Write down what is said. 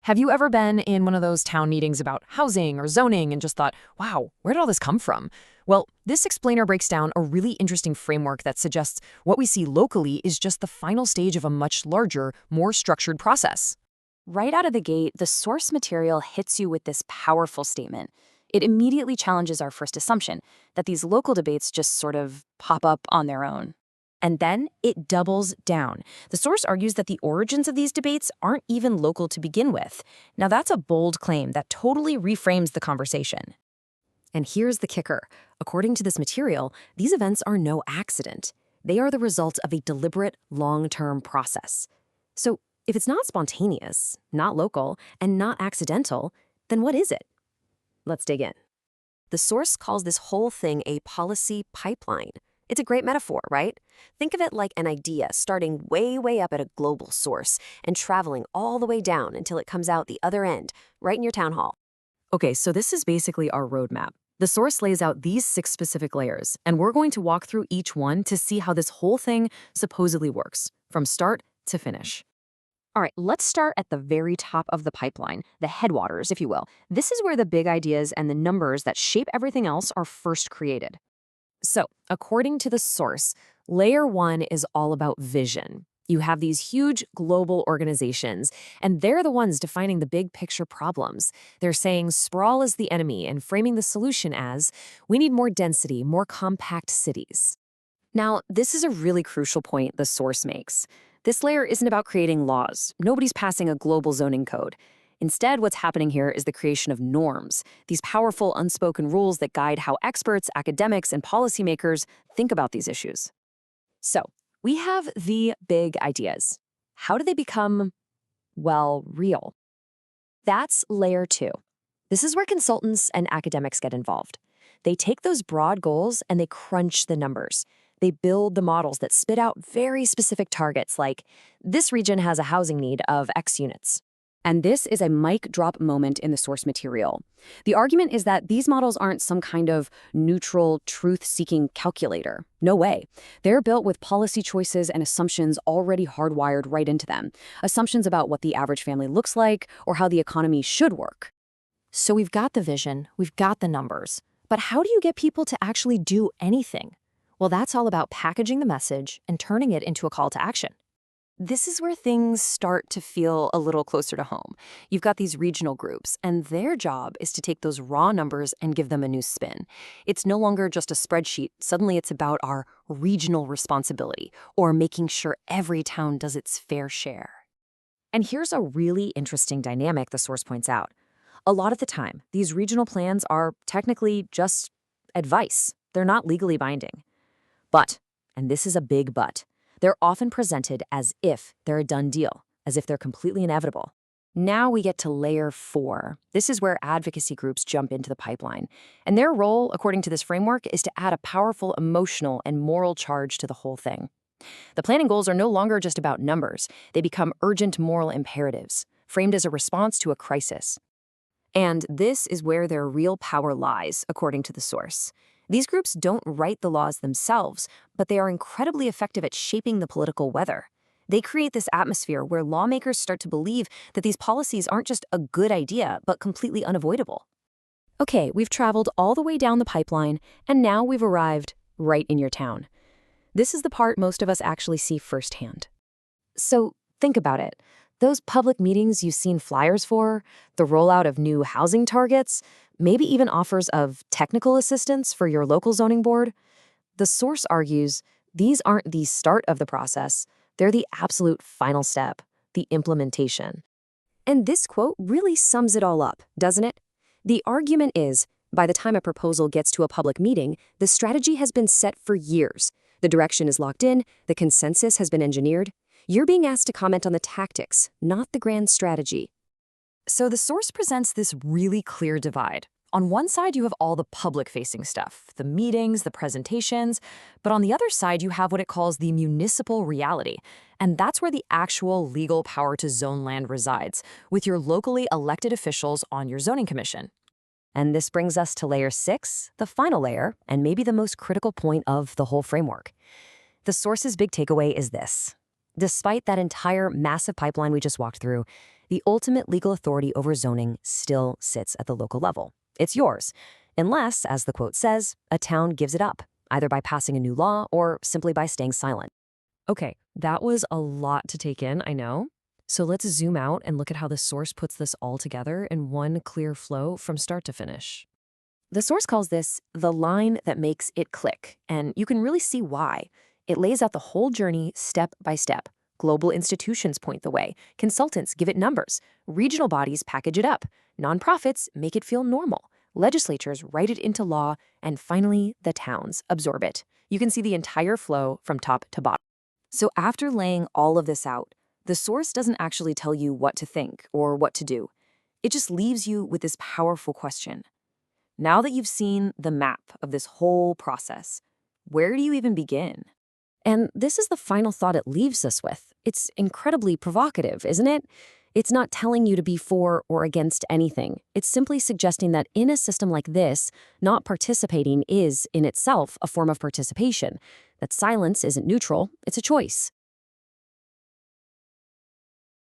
Have you ever been in one of those town meetings about housing or zoning and just thought, wow, where did all this come from? Well, this explainer breaks down a really interesting framework that suggests what we see locally is just the final stage of a much larger, more structured process. Right out of the gate, the source material hits you with this powerful statement. It immediately challenges our first assumption that these local debates just sort of pop up on their own. And then it doubles down. The source argues that the origins of these debates aren't even local to begin with. Now, that's a bold claim that totally reframes the conversation. And here's the kicker. According to this material, these events are no accident. They are the result of a deliberate, long-term process. So, if it's not spontaneous, not local, and not accidental, then what is it? Let's dig in. The source calls this whole thing a policy pipeline. It's a great metaphor, right? Think of it like an idea starting way up at a global source and traveling all the way down until it comes out the other end, right in your town hall. Okay, so this is basically our roadmap. The source lays out these 6 specific layers, and we're going to walk through each one to see how this whole thing supposedly works, from start to finish. All right, let's start at the very top of the pipeline, the headwaters, if you will. This is where the big ideas and the numbers that shape everything else are first created. So, according to the source, layer 1 is all about vision. You have these huge global organizations, and they're the ones defining the big picture problems. They're saying sprawl is the enemy and framing the solution as, we need more density, more compact cities. Now, this is a really crucial point the source makes. This layer isn't about creating laws. Nobody's passing a global zoning code. Instead, what's happening here is the creation of norms, these powerful unspoken rules that guide how experts, academics, and policymakers think about these issues. So, we have the big ideas. How do they become, well, real? That's layer 2. This is where consultants and academics get involved. They take those broad goals and they crunch the numbers. They build the models that spit out very specific targets like, this region has a housing need of X units. And this is a mic drop moment in the source material. The argument is that these models aren't some kind of neutral, truth-seeking calculator. No way. They're built with policy choices and assumptions already hardwired right into them. Assumptions about what the average family looks like or how the economy should work. So we've got the vision, we've got the numbers. But how do you get people to actually do anything? Well, that's all about packaging the message and turning it into a call to action. This is where things start to feel a little closer to home. You've got these regional groups, and their job is to take those raw numbers and give them a new spin. It's no longer just a spreadsheet. Suddenly it's about our regional responsibility, or making sure every town does its fair share. And here's a really interesting dynamic the source points out. A lot of the time, these regional plans are technically just advice. They're not legally binding. But, and this is a big but, they're often presented as if they're a done deal, as if they're completely inevitable. Now we get to layer 4. This is where advocacy groups jump into the pipeline. And their role, according to this framework, is to add a powerful emotional and moral charge to the whole thing. The planning goals are no longer just about numbers. They become urgent moral imperatives, framed as a response to a crisis. And this is where their real power lies, according to the source. These groups don't write the laws themselves, but they are incredibly effective at shaping the political weather. They create this atmosphere where lawmakers start to believe that these policies aren't just a good idea, but completely unavoidable. Okay, we've traveled all the way down the pipeline, and now we've arrived right in your town. This is the part most of us actually see firsthand. So think about it. Those public meetings you've seen flyers for, the rollout of new housing targets, maybe even offers of technical assistance for your local zoning board. The source argues these aren't the start of the process, they're the absolute final step, the implementation. And this quote really sums it all up, doesn't it? The argument is, by the time a proposal gets to a public meeting, the strategy has been set for years. The direction is locked in, the consensus has been engineered. You're being asked to comment on the tactics, not the grand strategy. So the source presents this really clear divide. On one side, you have all the public-facing stuff, the meetings, the presentations, but on the other side, you have what it calls the municipal reality, and that's where the actual legal power to zone land resides, with your locally elected officials on your zoning commission. And this brings us to layer 6, the final layer, and maybe the most critical point of the whole framework. The source's big takeaway is this. Despite that entire massive pipeline we just walked through, The ultimate legal authority over zoning still sits at the local level. It's yours, unless, as the quote says, a town gives it up, either by passing a new law or simply by staying silent. Okay, that was a lot to take in, I know. So let's zoom out and look at how the source puts this all together in one clear flow from start to finish. The source calls this the line that makes it click, and you can really see why. It lays out the whole journey step by step. Global institutions point the way, consultants give it numbers, regional bodies package it up, nonprofits make it feel normal, legislatures write it into law, and finally, the towns absorb it. You can see the entire flow from top to bottom. So after laying all of this out, the source doesn't actually tell you what to think or what to do. It just leaves you with this powerful question. Now that you've seen the map of this whole process, where do you even begin? And this is the final thought it leaves us with. It's incredibly provocative, isn't it? It's not telling you to be for or against anything. It's simply suggesting that in a system like this, not participating is, in itself, a form of participation. That silence isn't neutral, it's a choice.